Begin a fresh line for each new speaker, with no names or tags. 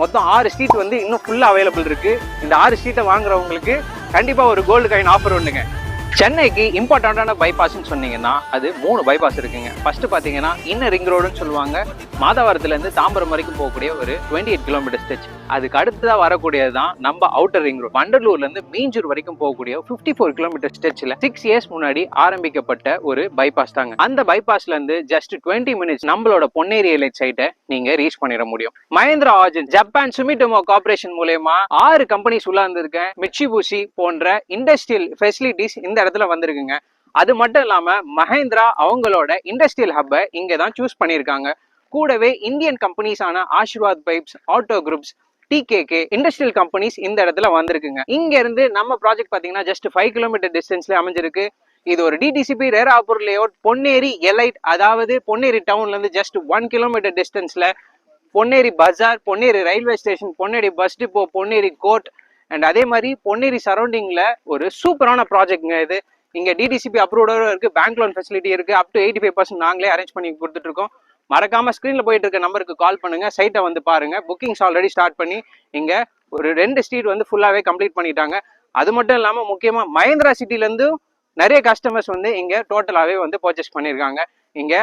மொத்தம் 6 ஸ்ட்ரீட் வந்து இன்னும் ஃபுல்லா அவைலபிள் இருக்கு. இந்த 6 ஸ்ட்ரீட்டை வாங்குறவங்களுக்கு கண்டிப்பா ஒரு கோல்டு காயின் ஆஃபர் ஒண்ணுங்க. சென்னைக்கு இம்பார்ட்டண்டான பைபாஸ்ன்னு சொன்னீங்கன்னா அது 3 பைபாஸ் இருக்குங்க. ஃபர்ஸ்ட் பாத்தீங்கன்னா இன்னர் ரிங் ரோடுன்னு சொல்லுவாங்க. மாதவரத்துல இருந்து தாம்பரம் வரைக்கும் போகக்கூடிய ஒரு 28 கிலோமீட்டர் ஸ்ட்ரெச். அதுக்கு அடுத்ததா வரக்கூடியதுதான் நம்ம அவுட்டர் ரிங் ரோடு. வண்டலூர்ல இருந்து மீஞ்சூர் வரைக்கும் போகக்கூடிய 54 கிலோமீட்டர் ஸ்ட்ரெச்ல 6 இயர்ஸ் முன்னாடி ஆரம்பிக்கப்பட்ட ஒரு பைபாஸ் தாங்க. அந்த பைபாஸ்ல இருந்து ஜஸ்ட் 20 மினிட்ஸ் நம்மளோட பொன்னேரி எலைட் சைட்டை நீங்க ரீச் பண்ணிட முடியும். Mahindra origin Japan Sumitomo corporation மூலமா 6 கம்பெனிஸ் உள்ள இருந்திருக்க மிட்சுபிஷி போன்ற இண்டஸ்ட்ரியல் ஃபெசிலிட்டிஸ் இந்த இடத்துல வந்திருக்குங்க. அது மட்டும் இல்லாம மஹேந்திரா அவங்களோட இண்டஸ்ட்ரியல் ஹப்பை இங்க தான் சூஸ் பண்ணியிருக்காங்க. கூடவே இந்தியன் கம்பெனிஸான Ashirvad pipes, auto groups, DKK industrial companies இந்த இடத்துல வந்திருக்குங்க. இங்க இருந்து நம்ம ப்ராஜெக்ட் பாத்தீங்கன்னா ஜஸ்ட் 5 கிலோமீட்டர் டிஸ்டன்ஸ்ல அமைஞ்சிருக்கு. இது ஒரு டிடிசிபி ரேராப்பூர் லேஅவுட் பொன்னேரி எலைட், அதாவது பொன்னேரி டவுன்ல இருந்து ஜஸ்ட் 1 கிலோமீட்டர் டிஸ்டன்ஸ்ல பொன்னேரி பஜார், Ponneri railway station, Ponneri bus depot, Ponneri court and அதே மாதிரி பொன்னேரி சரௌண்டிங்ல ஒரு சூப்பரான ப்ராஜெக்ட்ங்க இது. இங்க டிடிசிபி அப்ரூவோட இருக்கு, பேங்க் லோன் ஃபெசிலிட்டி இருக்கு, அப் டு 85% நாங்களே அரேஞ்ச் பண்ணி கொடுத்துட்டு இருக்கோம். மறக்காம ஸ்கிரீன்ல போயிட்டு இருக்க நம்பருக்கு கால் பண்ணுங்க, சைட்டை வந்து பாருங்க. புக்கிங்ஸ் ஆல்ரெடி ஸ்டார்ட் பண்ணி இங்க ஒரு 2 ஸ்ட்ரீட் வந்து ஃபுல்லாவே கம்ப்ளீட் பண்ணிட்டாங்க. அது மட்டும் இல்லாம முக்கியமா மஹேந்திரா சிட்டில இருந்து நிறைய கஸ்டமர்ஸ் வந்து இங்க டோட்டலாவே வந்து பர்ச்சேஸ் பண்ணிருக்காங்க. இங்க